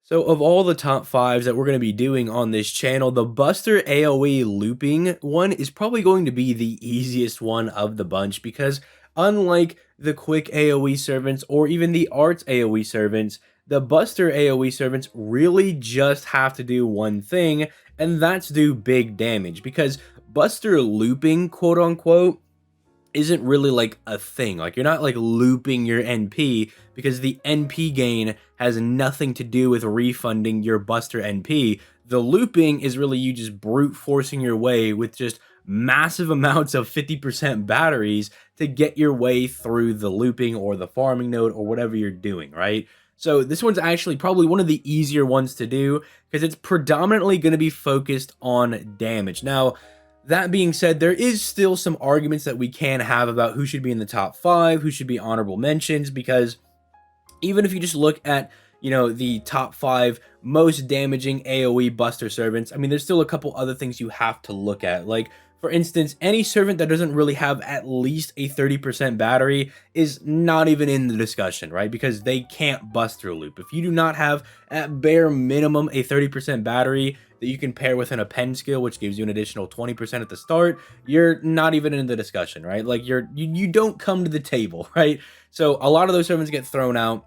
So of all the top 5s that we're going to be doing on this channel, the Buster AOE looping one is probably going to be the easiest one of the bunch because unlike the quick AOE servants or even the arts AOE servants, the Buster AOE servants really just have to do one thing, and that's do big damage because Buster looping, quote unquote, isn't really like a thing. Like, you're not like looping your NP because the NP gain has nothing to do with refunding your Buster NP. The looping is really you just brute forcing your way with just massive amounts of 50% batteries to get your way through the looping or the farming node or whatever you're doing, right? So this one's actually probably one of the easier ones to do because it's predominantly going to be focused on damage. Now, that being said, there is still some arguments that we can have about who should be in the top 5, who should be honorable mentions, because even if you just look at, you know, the top 5 most damaging AoE Buster servants, I mean, there's still a couple other things you have to look at. Like, for instance, any servant that doesn't really have at least a 30% battery is not even in the discussion, right? Because they can't bust through a loop. If you do not have, at bare minimum, a 30% battery that you can pair with an append skill, which gives you an additional 20% at the start, you're not even in the discussion, right? Like, you don't come to the table, right? So a lot of those servants get thrown out.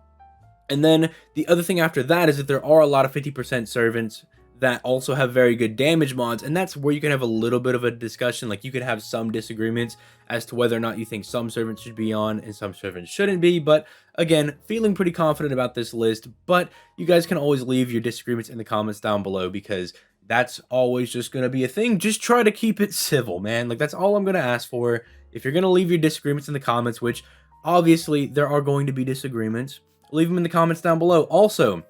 And then the other thing after that is that there are a lot of 50% servants that also have very good damage mods, and that's where you can have a little bit of a discussion. Like, you could have some disagreements as to whether or not you think some servants should be on and some servants shouldn't be, but again, feeling pretty confident about this list. But you guys can always leave your disagreements in the comments down below because that's always just going to be a thing. Just try to keep it civil, man. Like, that's all I'm going to ask for. If you're going to leave your disagreements in the comments, which obviously there are going to be disagreements, leave them in the comments down below. Also,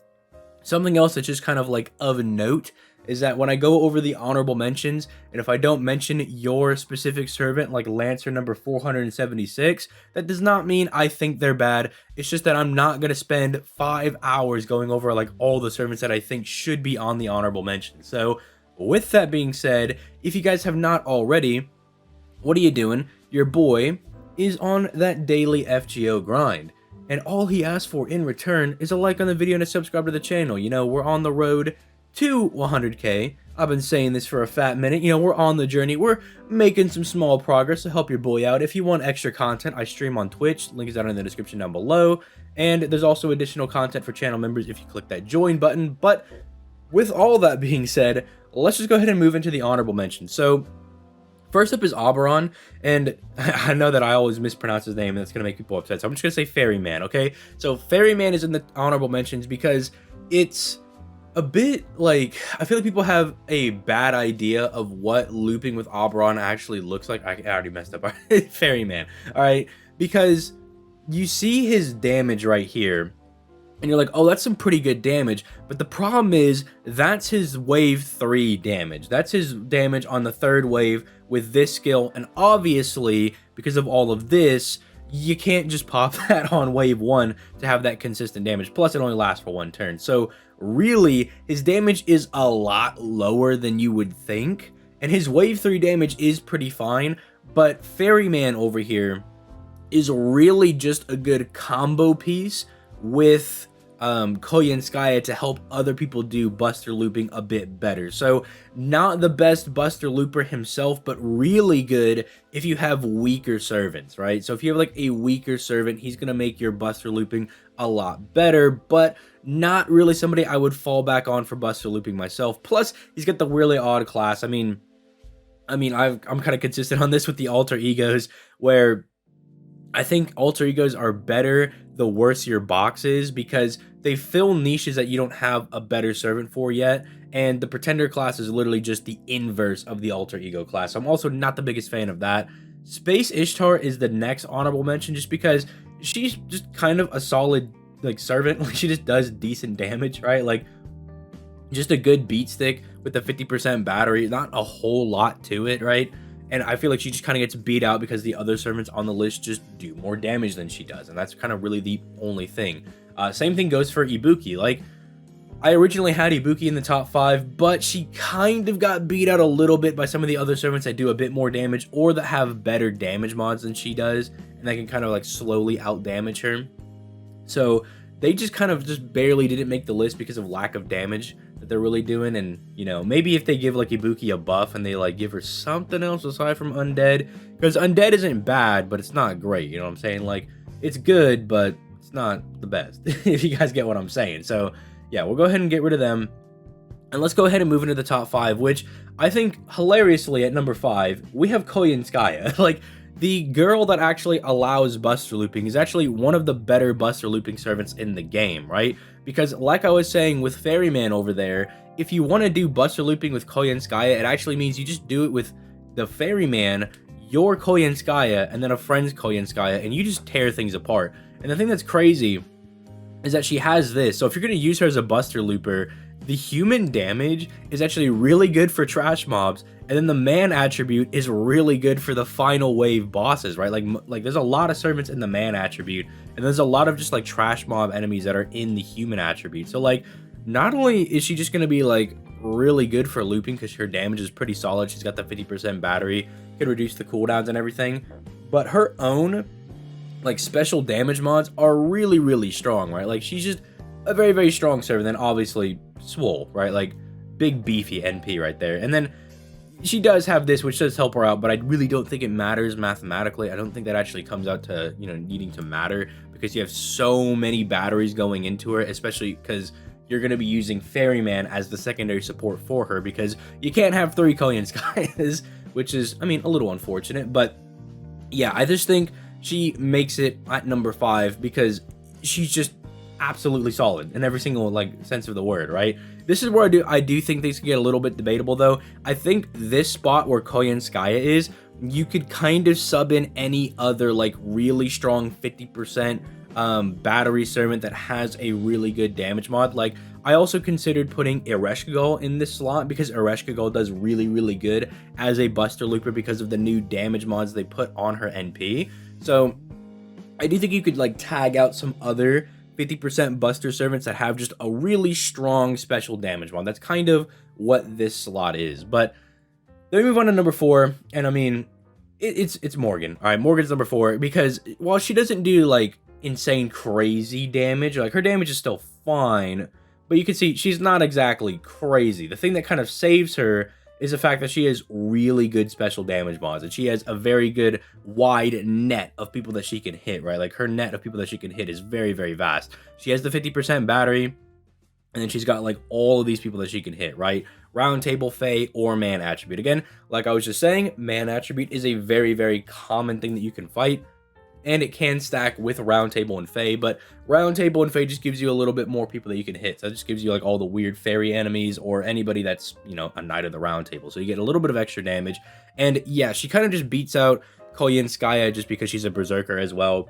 something else that's just kind of like of note is that when I go over the honorable mentions, and if I don't mention your specific servant, like Lancer number 476, that does not mean I think they're bad. It's just that I'm not going to spend 5 hours going over like all the servants that I think should be on the honorable mention. So with that being said, if you guys have not already, what are you doing? Your boy is on that daily FGO grind. And all he asks for in return is a like on the video and a subscribe to the channel. You know, we're on the road to 100K. I've been saying this for a fat minute. You know, we're on the journey. We're making some small progress to help your boy out. If you want extra content, I stream on Twitch. Link is down in the description down below. And there's also additional content for channel members if you click that join button. But with all that being said, let's just go ahead and move into the honorable mention. So first up is Oberon, and I know that I always mispronounce his name, and that's going to make people upset, so I'm just going to say Ferryman, okay? So Ferryman is in the honorable mentions because it's a bit like, I feel like people have a bad idea of what looping with Oberon actually looks like. I already messed up. Ferryman, all right? Because you see his damage right here, and you're like, oh, that's some pretty good damage. But the problem is, that's his wave 3 damage. That's his damage on the 3rd wave with this skill. And obviously, because of all of this, you can't just pop that on wave 1 to have that consistent damage. Plus, it only lasts for 1 turn. So really, his damage is a lot lower than you would think. And his wave 3 damage is pretty fine. But Ferryman over here is really just a good combo piece with Koyanskaya to help other people do Buster looping a bit better. So not the best Buster looper himself, but really good if you have weaker servants, right? So if you have like a weaker servant, he's going to make your Buster looping a lot better, but not really somebody I would fall back on for Buster looping myself. Plus, he's got the really odd class. I mean, I'm kind of consistent on this with the alter egos, where I think alter egos are better the worse your box is because they fill niches that you don't have a better servant for yet, and the pretender class is literally just the inverse of the alter ego class. So I'm also not the biggest fan of that. Space Ishtar is the next honorable mention just because she's just kind of a solid like servant. Like, she just does decent damage, right? Like, just a good beat stick with the 50% battery, not a whole lot to it, right? And I feel like she just kind of gets beat out because the other servants on the list just do more damage than she does. And that's kind of really the only thing. Same thing goes for Ibuki. Like, I originally had Ibuki in the top 5, but she kind of got beat out a little bit by some of the other servants that do a bit more damage or that have better damage mods than she does. And that can kind of like slowly out damage her. So they just kind of just barely didn't make the list because of lack of damage that they're really doing. And, you know, maybe if they give like Ibuki a buff and they like give her something else aside from Undead, because Undead isn't bad, but it's not great, you know what I'm saying? Like, it's good, but it's not the best, if you guys get what I'm saying. So yeah, we'll go ahead and get rid of them. And let's go ahead and move into the top 5, which I think hilariously at number 5, we have Koyanskaya. Like, the girl that actually allows Buster looping is actually one of the better Buster looping servants in the game, right? Because like I was saying with Ferryman over there, if you want to do Buster looping with Koyanskaya, it actually means you just do it with the Ferryman, your Koyanskaya, and then a friend's Koyanskaya, and you just tear things apart. And the thing that's crazy is that she has this. So if you're going to use her as a Buster looper, the human damage is actually really good for trash mobs, and then the man attribute is really good for the final wave bosses, right? Like there's a lot of servants in the man attribute, and there's a lot of just like trash mob enemies that are in the human attribute. So like, not only is she just going to be like really good for looping because her damage is pretty solid, she's got the 50% battery, can reduce the cooldowns and everything, but her own like special damage mods are really, really strong, right? Like, she's just a very, very strong server. Then obviously Swole, right? Like, big beefy NP right there. And then she does have this, which does help her out, but I really don't think it matters mathematically. I don't think that actually comes out to, you know, needing to matter, because you have so many batteries going into her, especially because you're going to be using Ferryman as the secondary support for her, because you can't have 3 Koyanskayas, which is, I mean, a little unfortunate. But yeah, I just think she makes it at number 5 because she's just absolutely solid in every single like sense of the word, right? This is where I do think things can get a little bit debatable though. I think this spot where Koyanskaya is, you could kind of sub in any other like really strong 50% battery servant that has a really good damage mod. Like, I also considered putting Ereshkigal in this slot because Ereshkigal does really, really good as a Buster looper because of the new damage mods they put on her NP. So I do think you could like tag out some other 50% Buster servants that have just a really strong special damage mod. That's kind of what this slot is. But then we move on to number 4, and I mean, it's Morgan. All right, Morgan's number 4 because while she doesn't do like insane crazy damage, like her damage is still fine, but you can see she's not exactly crazy. The thing that kind of saves her is the fact that she has really good special damage mods, and she has a very good wide net of people that she can hit, right? Like, her net of people that she can hit is very, very vast. She has the 50% battery, and then she's got like all of these people that she can hit, right? Round table, Fae, or man attribute. Again, like I was just saying, man attribute is a very, very common thing that you can fight, and it can stack with round table and Fae, but round table and Fae just gives you a little bit more people that you can hit. So that just gives you like all the weird fairy enemies or anybody that's, you know, a knight of the round table. So you get a little bit of extra damage. And yeah, she kind of just beats out Koyanskaya just because she's a berserker as well.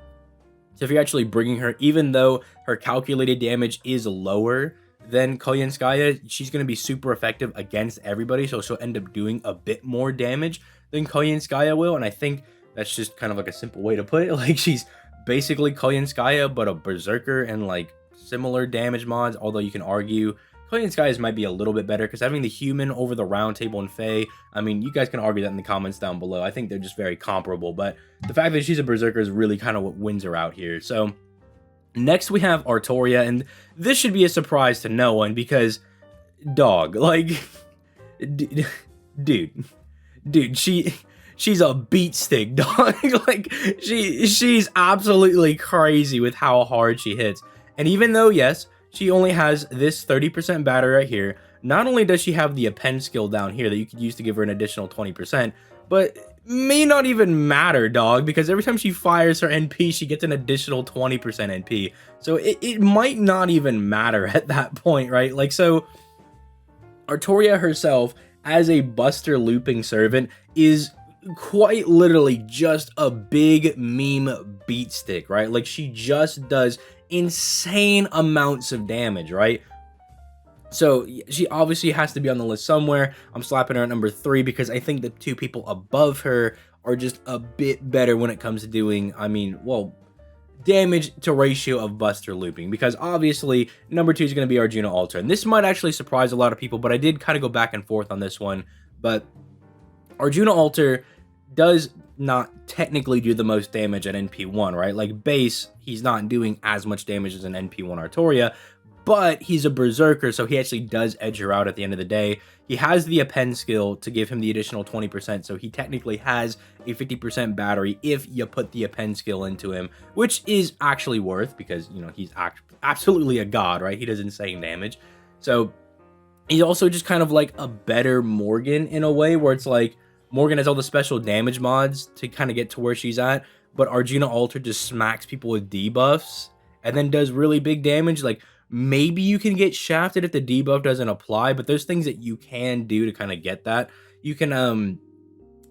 So if you're actually bringing her, even though her calculated damage is lower than Koyanskaya, she's going to be super effective against everybody. So she'll end up doing a bit more damage than Koyanskaya will. And I think that's just kind of like a simple way to put it. Like, she's basically Koyanskaya, but a berserker and like similar damage mods. Although you can argue Koyanskaya's might be a little bit better because having the human over the round table and Fae, I mean, you guys can argue that in the comments down below. I think they're just very comparable, but the fact that she's a berserker is really kind of what wins her out here. So next we have Artoria, and this should be a surprise to no one because, dog, like, dude, she's a beat stick, dog. Like, she's absolutely crazy with how hard she hits. And even though, yes, she only has this 30% battery right here, not only does she have the append skill down here that you could use to give her an additional 20%, but may not even matter, dog, because every time she fires her NP, she gets an additional 20% NP. So it might not even matter at that point, right? Like, so Artoria herself, as a Buster looping servant, is quite literally just a big meme beat stick, right? Like, she just does insane amounts of damage, right? So she obviously has to be on the list somewhere. I'm slapping her at number 3 because I think the 2 people above her are just a bit better when it comes to doing, I mean, well, damage to ratio of Buster looping, because obviously number 2 is going to be Arjuna Alter, and this might actually surprise a lot of people, but I did kind of go back and forth on this one. But Arjuna Alter does not technically do the most damage at NP1, right? Like base, he's not doing as much damage as an NP1 Artoria, but he's a berserker, so he actually does edge her out at the end of the day. He has the append skill to give him the additional 20%, so he technically has a 50% battery if you put the append skill into him, which is actually worth, because, you know, he's absolutely a god, right? He does insane damage. So he's also just kind of like a better Morgan in a way, where it's like Morgan has all the special damage mods to kind of get to where she's at, but Arjuna Alter just smacks people with debuffs and then does really big damage. Like, maybe you can get shafted if the debuff doesn't apply, but there's things that you can do to kind of get that. You can,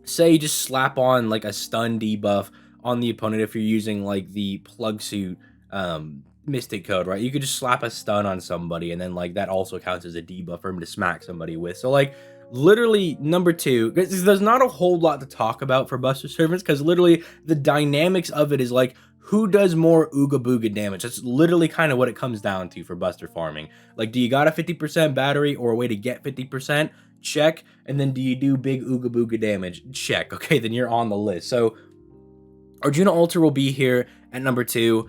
say, just slap on like a stun debuff on the opponent if you're using like the plug suit, mystic code, right? You could just slap a stun on somebody, and then like that also counts as a debuff for him to smack somebody with. So like, literally number 2, there's not a whole lot to talk about for Buster Servants, because literally the dynamics of it is like, who does more Ooga Booga damage? That's literally kind of what it comes down to for Buster farming. Like, do you got a 50% battery or a way to get 50%? Check. And then do you do big Ooga Booga damage? Check. Okay, then you're on the list. So Arjuna Alter will be here at number 2.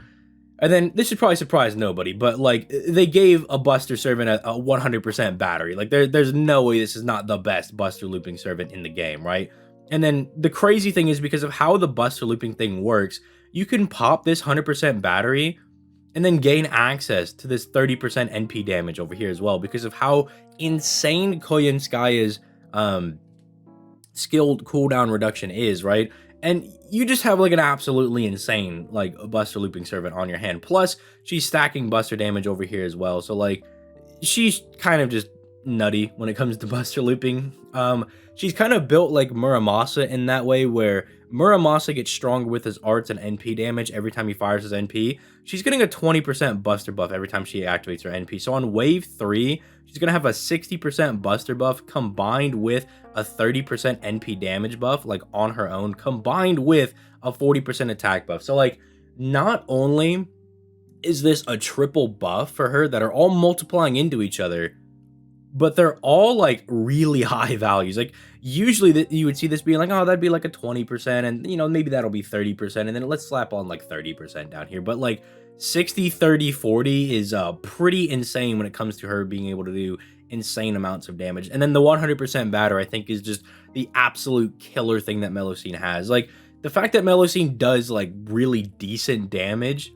And then this should probably surprise nobody, but like, they gave a Buster servant a 100% battery. Like, there's no way this is not the best Buster looping servant in the game, right? And then the crazy thing is, because of how the Buster looping thing works, you can pop this 100% battery and then gain access to this 30% NP damage over here as well, because of how insane Koyanskaya's skilled cooldown reduction is, right? And you just have like an absolutely insane like Buster looping servant on your hand. Plus, she's stacking Buster damage over here as well. So like, she's kind of just nutty when it comes to Buster looping. She's kind of built like Muramasa in that way, where Muramasa gets stronger with his arts and NP damage every time he fires his NP. She's getting a 20% Buster buff every time she activates her NP. So on wave 3, she's going to have a 60% Buster buff combined with a 30% NP damage buff, like on her own, combined with a 40% attack buff. So like, not only is this a triple buff for her that are all multiplying into each other, but they're all like really high values. Like, usually you would see this being like, oh, that'd be like a 20%, and you know, maybe that'll be 30%, and then let's slap on like 30% down here. But like 60, 30, 40 is pretty insane when it comes to her being able to do insane amounts of damage. And then the 100% batter, I think, is just the absolute killer thing that Melusine has. Like, the fact that Melusine does like really decent damage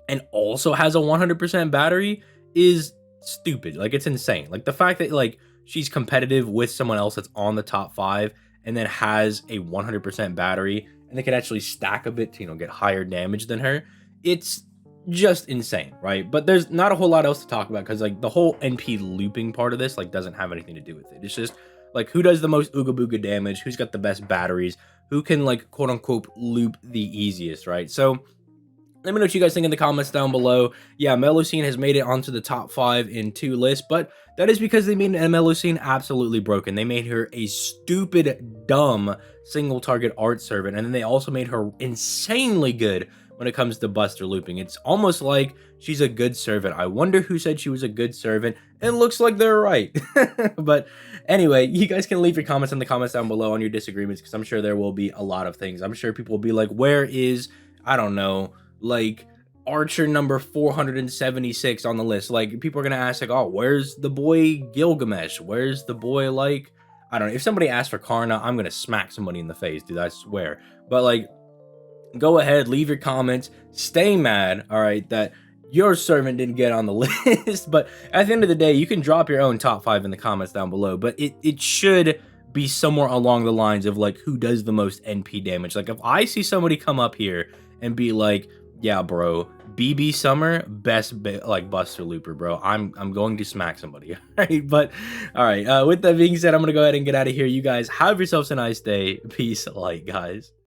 and also has a 100% battery is stupid. Like, it's insane. Like, the fact that like she's competitive with someone else that's on the top 5 and then has a 100% battery, and they can actually stack a bit to, you know, get higher damage than her, it's just insane, right? But there's not a whole lot else to talk about, because like the whole NP looping part of this like doesn't have anything to do with it. It's just like, who does the most Ooga Booga damage, who's got the best batteries, who can like quote unquote loop the easiest, right? So let me know what you guys think in the comments down below. Yeah, Melusine has made it onto the top 5 in 2 lists, but that is because they made Melusine absolutely broken. They made her a stupid, dumb single target art servant, and then they also made her insanely good when it comes to Buster looping. It's almost like she's a good servant. I wonder who said she was a good servant. It looks like they're right. But anyway, you guys can leave your comments in the comments down below on your disagreements, because I'm sure there will be a lot of things. I'm sure people will be like, where is, I don't know, like Archer number 476 on the list? Like, people are gonna ask like, oh, where's the boy Gilgamesh? Where's the boy, like, I don't know. If somebody asks for Karna, I'm gonna smack somebody in the face, dude, I swear. But like, go ahead, leave your comments, stay mad, all right, that your servant didn't get on the list. But at the end of the day, you can drop your own top 5 in the comments down below, but it should be somewhere along the lines of like, who does the most NP damage. Like, if I see somebody come up here and be like, yeah, bro, BB Summer, best like Buster Looper, bro, I'm going to smack somebody. All right, but all right, with that being said, I'm gonna go ahead and get out of here. You guys have yourselves a nice day. Peace, light, guys.